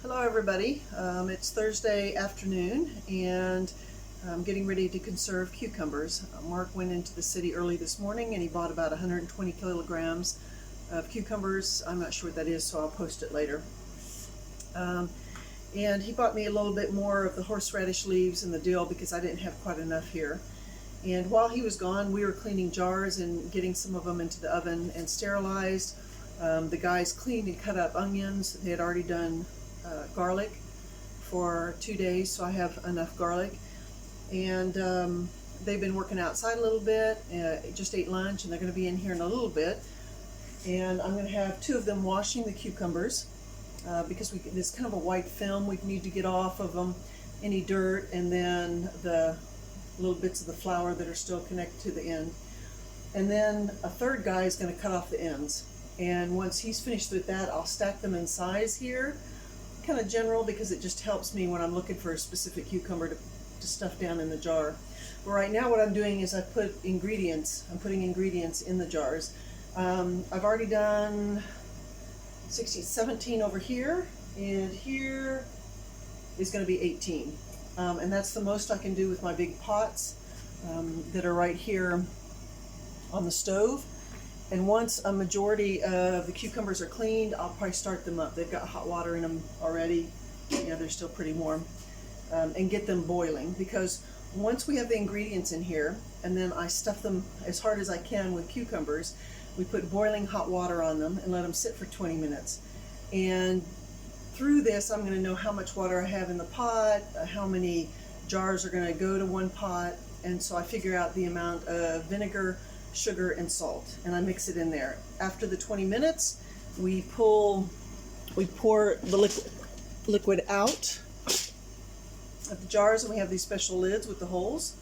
Hello everybody. It's Thursday afternoon and I'm getting ready to conserve cucumbers. Mark went into the city early this morning and he bought about 120 kilograms of cucumbers. I'm not sure what that is, so I'll post it later. And he bought me a little bit more of the horseradish leaves and the dill because I didn't have quite enough here. And while he was gone, we were cleaning jars and getting some of them into the oven and sterilized. The guys cleaned and cut up onions. They had already done garlic for 2 days, so I have enough garlic. And they've been working outside a little bit, just ate lunch, and they're going to be in here in a little bit. And I'm going to have two of them washing the cucumbers because there's kind of a white film we need to get off of them, any dirt, and then the little bits of the flour that are still connected to the end. And then a third guy is going to cut off the ends. And once he's finished with that, I'll stack them in size here, kind of general, because it just helps me when I'm looking for a specific cucumber to stuff down in the jar. But right now what I'm doing is I'm putting ingredients in the jars. I've already done 17 over here, and here is going to be 18. And that's the most I can do with my big pots that are right here on the stove. And once a majority of the cucumbers are cleaned, I'll probably start them up. They've got hot water in them already. Yeah, they're still pretty warm. And get them boiling, because once we have the ingredients in here, and then I stuff them as hard as I can with cucumbers, we put boiling hot water on them and let them sit for 20 minutes. And through this, I'm going to know how much water I have in the pot, how many jars are going to go to one pot, and so I figure out the amount of vinegar, sugar, and salt, and I mix it in there. After the 20 minutes, we pour the liquid out of the jars, and we have these special lids with the holes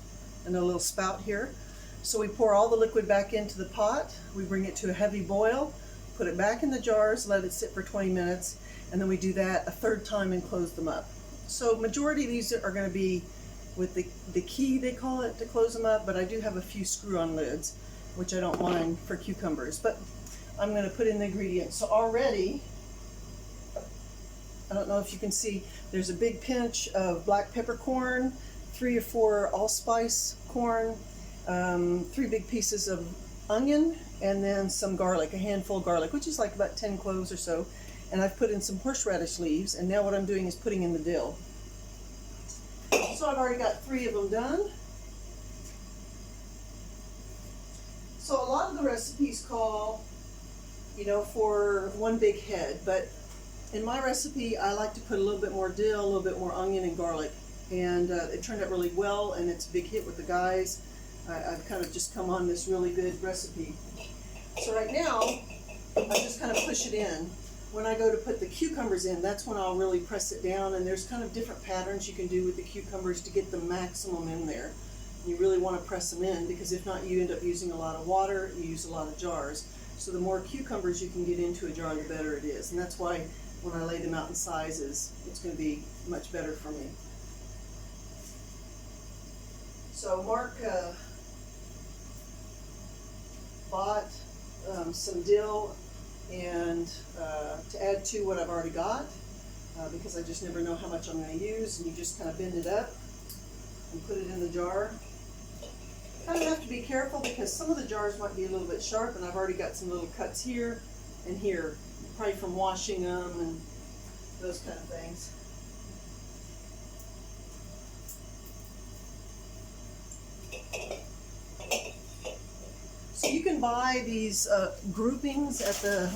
and a little spout here. So we pour all the liquid back into the pot, we bring it to a heavy boil, put it back in the jars, let it sit for 20 minutes, and then we do that a third time and close them up. So majority of these are going to be with the key, they call it, to close them up, but I do have a few screw-on lids, which I don't mind for cucumbers. But I'm going to put in the ingredients. So already, I don't know if you can see, there's a big pinch of black peppercorn, 3 or 4 allspice corn, 3 big pieces of onion, and then some garlic, a handful of garlic, which is like about 10 cloves or so. And I've put in some horseradish leaves, and now what I'm doing is putting in the dill. So I've already got 3 of them done. So a lot of the recipes call, for one big head, but in my recipe I like to put a little bit more dill, a little bit more onion and garlic, and it turned out really well, and it's a big hit with the guys. I've kind of just come on this really good recipe. So right now I just kind of push it in. When I go to put the cucumbers in, that's when I'll really press it down, and there's kind of different patterns you can do with the cucumbers to get the maximum in there. You really want to press them in, because if not, you end up using a lot of water, you use a lot of jars. So the more cucumbers you can get into a jar, the better it is. And that's why when I lay them out in sizes, it's going to be much better for me. So Mark bought some dill and to add to what I've already got, because I just never know how much I'm going to use, and you just kind of bend it up and put it in the jar. Kind of have to be careful because some of the jars might be a little bit sharp, and I've already got some little cuts here and here, probably from washing them and those kind of things. So you can buy these groupings at the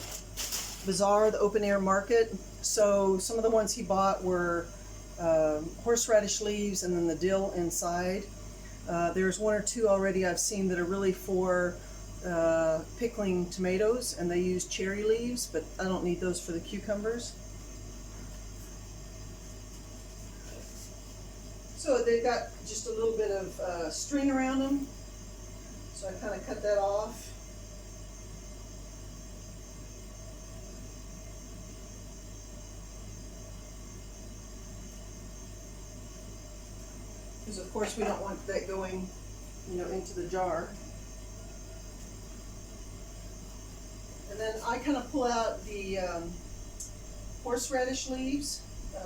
bazaar, the open air market. So some of the ones he bought were horseradish leaves and then the dill inside. There's 1 or 2 already I've seen that are really for pickling tomatoes, and they use cherry leaves, but I don't need those for the cucumbers. So they've got just a little bit of string around them, so I kind of cut that off. Because of course we don't want that going, into the jar. And then I kind of pull out the horseradish leaves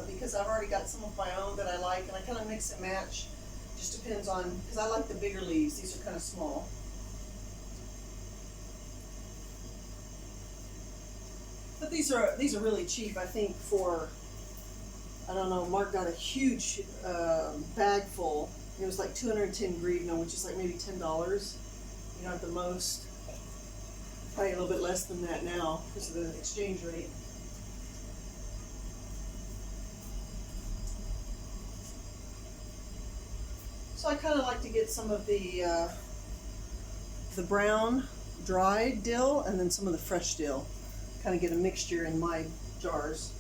because I've already got some of my own that I like, and I kind of mix and match. Just depends on, because I like the bigger leaves. These are kind of small. But these are really cheap, I think, for, I don't know, Mark got a huge bag full. It was like 210 grivna, which is like maybe $10, you know, at the most. Probably a little bit less than that now because of the exchange rate. So I kind of like to get some of the brown dried dill and then some of the fresh dill. Kind of get a mixture in my jars.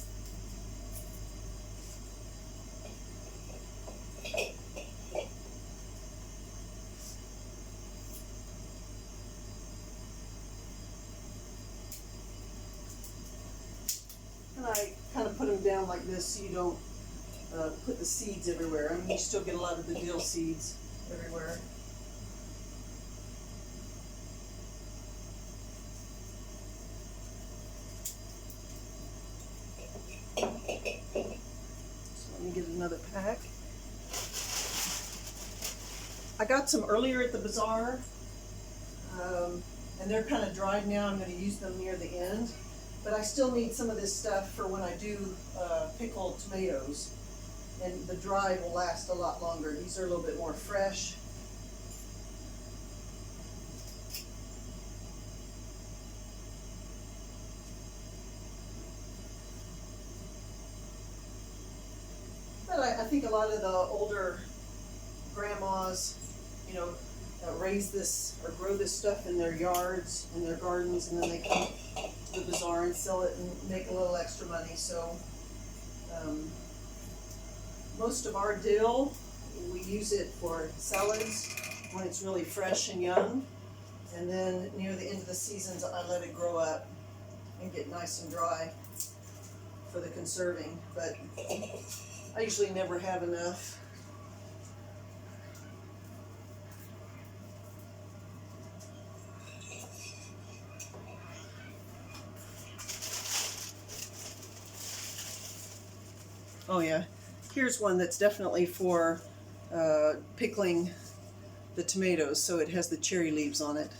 And I kind of put them down like this so you don't put the seeds everywhere. I mean, you still get a lot of the dill seeds everywhere. So let me get another pack. I got some earlier at the bazaar, and they're kind of dried now. I'm going to use them near the end. But I still need some of this stuff for when I do pickled tomatoes. And the dry will last a lot longer. These are a little bit more fresh. But I think a lot of the older grandmas, you know, raise this or grow this stuff in their yards, in their gardens, and then they come to the bazaar and sell it and make a little extra money. So most of our dill, we use it for salads when it's really fresh and young. And then near the end of the seasons, I let it grow up and get nice and dry for the conserving. But I usually never have enough. Oh yeah, here's one that's definitely for pickling the tomatoes, so it has the cherry leaves on it,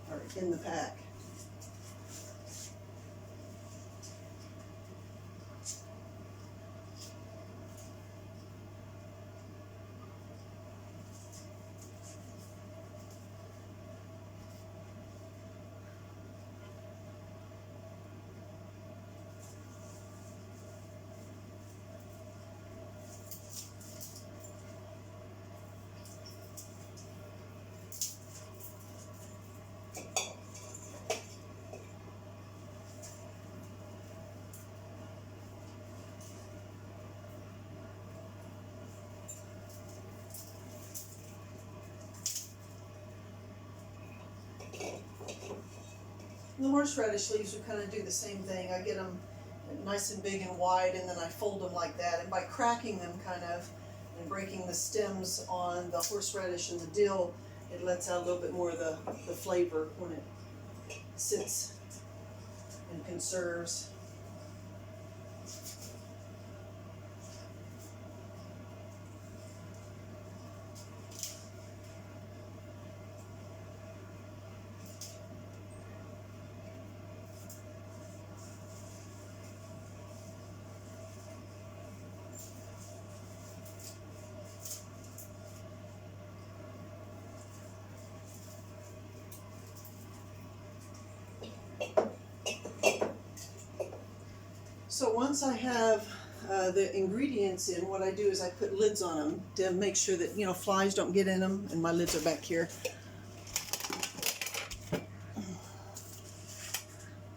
or in the pack. And the horseradish leaves will kind of do the same thing. I get them nice and big and wide, and then I fold them like that. And by cracking them kind of and breaking the stems on the horseradish and the dill, it lets out a little bit more of the flavor when it sits and conserves. So once I have the ingredients in, what I do is I put lids on them to make sure that, you know, flies don't get in them, and my lids are back here.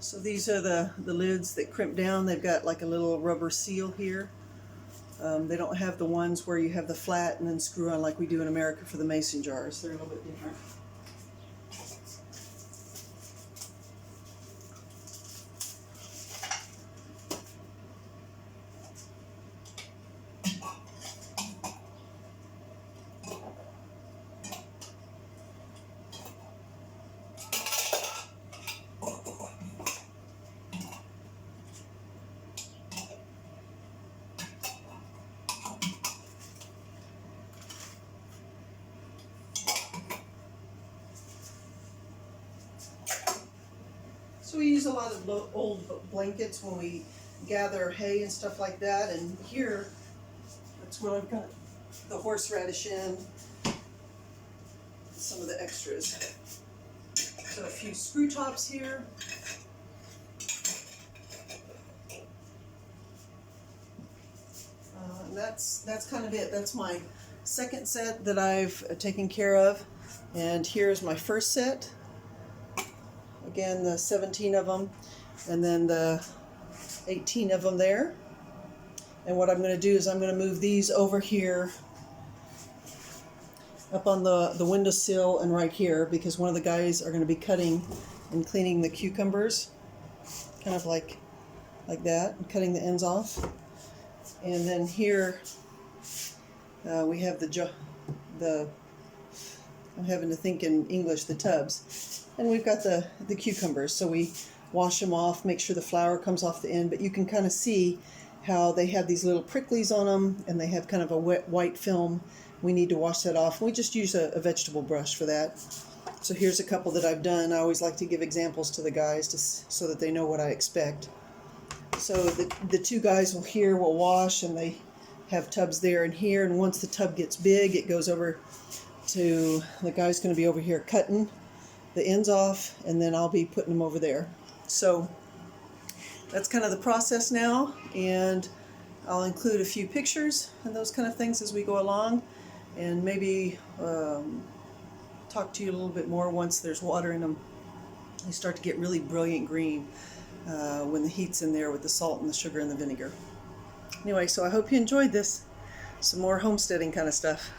So these are the lids that crimp down. They've got like a little rubber seal here. They don't have the ones where you have the flat and then screw on like we do in America for the mason jars. They're a little bit different. use a lot of old blankets when we gather hay and stuff like that, and here, that's where I've got the horseradish in, some of the extras. So a few screw tops here. And that's kind of it. That's my second set that I've taken care of. And here's my first set. Again, the 17 of them, and then the 18 of them there. And what I'm going to do is I'm going to move these over here up on the windowsill and right here, because one of the guys are going to be cutting and cleaning the cucumbers, kind of like that, and cutting the ends off. And then here we have I'm having to think in English, the tubs. And we've got the cucumbers, so we wash them off, make sure the flour comes off the end, but you can kind of see how they have these little pricklies on them, and they have kind of a wet white film. We need to wash that off. We just use a vegetable brush for that. So here's a couple that I've done. I always like to give examples to the guys so that they know what I expect. So the two guys will wash, and they have tubs there and here, and once the tub gets big, it goes over to the guy's going to be over here cutting the ends off, and then I'll be putting them over there. So that's kind of the process now, and I'll include a few pictures and those kind of things as we go along, and maybe talk to you a little bit more once there's water in them. They start to get really brilliant green when the heat's in there with the salt and the sugar and the vinegar. Anyway, so I hope you enjoyed this. Some more homesteading kind of stuff.